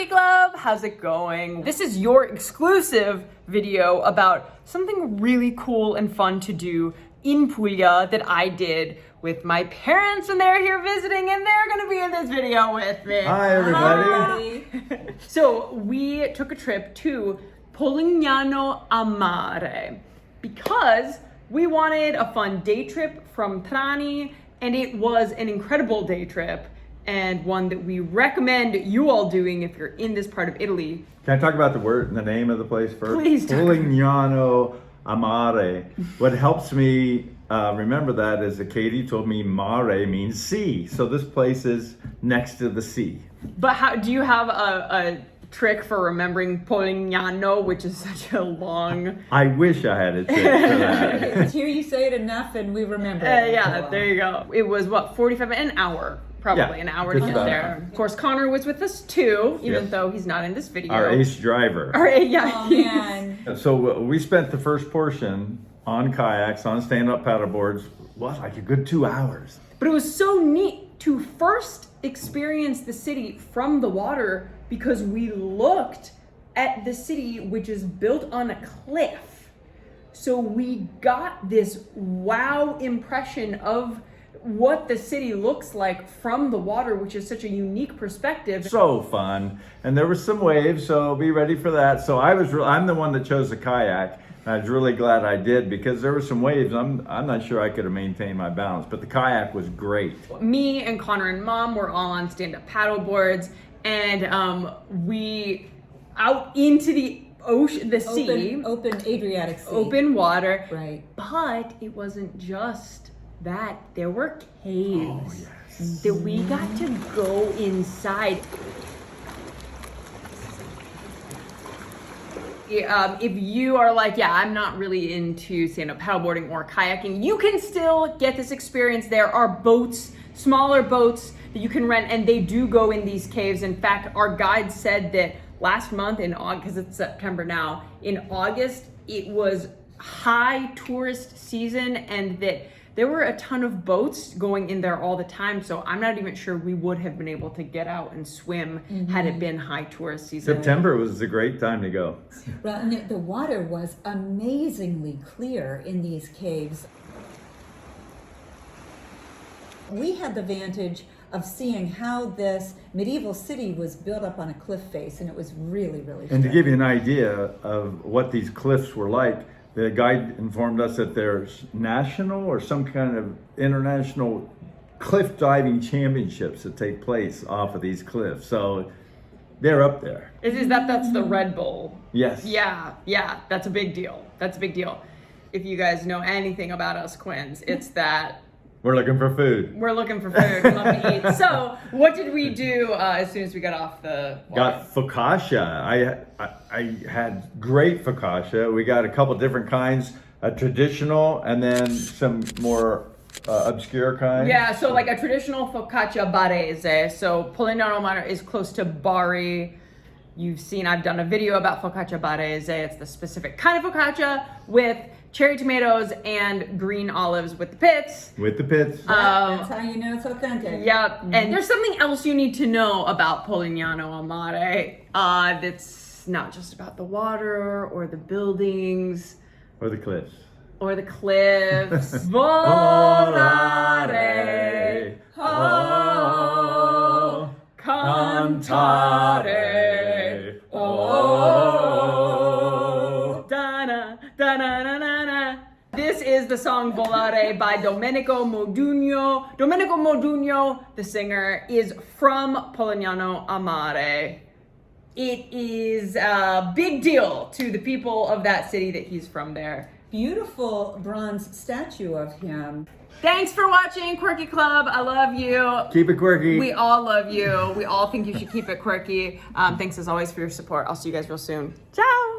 Quirky Club, how's it going? This is your exclusive video about something really cool and fun to do in Puglia that I did with my parents when they were here visiting, and they're gonna be in this video with me. Hi everybody. So we took a trip to Polignano A Mare because we wanted a fun day trip from Trani, and it was an incredible day trip and one that we recommend you all doing if you're in this part of Italy. Can I talk about the name of the place first? Please talk. Polignano A Mare. What helps me remember that is that Katie told me mare means sea. So this place is next to the sea. But how do you have a trick for remembering Polignano, which is such a long... I wish I had a trick for that. Here you say it enough and we remember it. Yeah, there you go. It was what, 45, an hour? Probably Yeah, an hour to just get about. there. Of course, Connor was with us too, even Yes. though he's not in this video. Our ace driver. All right, yeah. Oh man. So we spent the first portion on kayaks, on stand-up paddleboards, like a good 2 hours. But it was so neat to first experience the city from the water because we looked at the city, which is built on a cliff. So we got this wow impression of what the city looks like from the water, which is such a unique perspective. So fun. And there were some waves, so be ready for that. So I'm the one that chose the kayak. And I was really glad I did because there were some waves. I'm not sure I could have maintained my balance, but the kayak was great. Me and Connor and Mom were all on stand-up paddle boards, and we out into the ocean, the sea, Open Adriatic Sea. open water. Right. But it wasn't just that. There were caves Oh, yes. that we got to go inside. If you are like, yeah, I'm not really into stand-up paddleboarding or kayaking, you can still get this experience. There are boats, smaller boats that you can rent, and they do go in these caves. In fact, our guide said that last month in August, because it's September now, in August, it was high tourist season, and that there were a ton of boats going in there all the time. So I'm not even sure we would have been able to get out and swim had it been high tourist season. September was a great time to go. Well, and the water was amazingly clear in these caves. We had the vantage of seeing how this medieval city was built up on a cliff face, and it was really, really And to stunning. give you an idea of what these cliffs were like, the guide informed us that there's national or some kind of international cliff diving championships that take place off of these cliffs. So they're up there. That's the Red Bull? Yes. Yeah, that's a big deal. That's a big deal. If you guys know anything about us Quins, it's that We're looking for food. we're looking for food, we love to eat. So what did we do as soon as we got off the water? Got focaccia. I had great focaccia. We got a couple different kinds, a traditional and then some more obscure kinds. Yeah, so like a traditional focaccia barese. So Polignano A Mare is close to Bari. You've seen, I've done a video about focaccia barese. It's the specific kind of focaccia with cherry tomatoes and green olives with the pits. With the pits. That's how you know it's authentic. Yep, and there's something else you need to know about Polignano A Mare that's not just about the water or the buildings Or the cliffs. or the cliffs. Volare, oh, cantare, oh, da-na, da-na-na-na-na. This is the song Volare by Domenico Modugno. Domenico Modugno, the singer, is from Polignano A Mare. It is a big deal to the people of that city that he's from there. Beautiful bronze statue of him. Thanks for watching, Quirky Club. I love you. Keep it quirky. We all love you. We all think you should keep it quirky. Thanks as always for your support. I'll see you guys real soon. Ciao.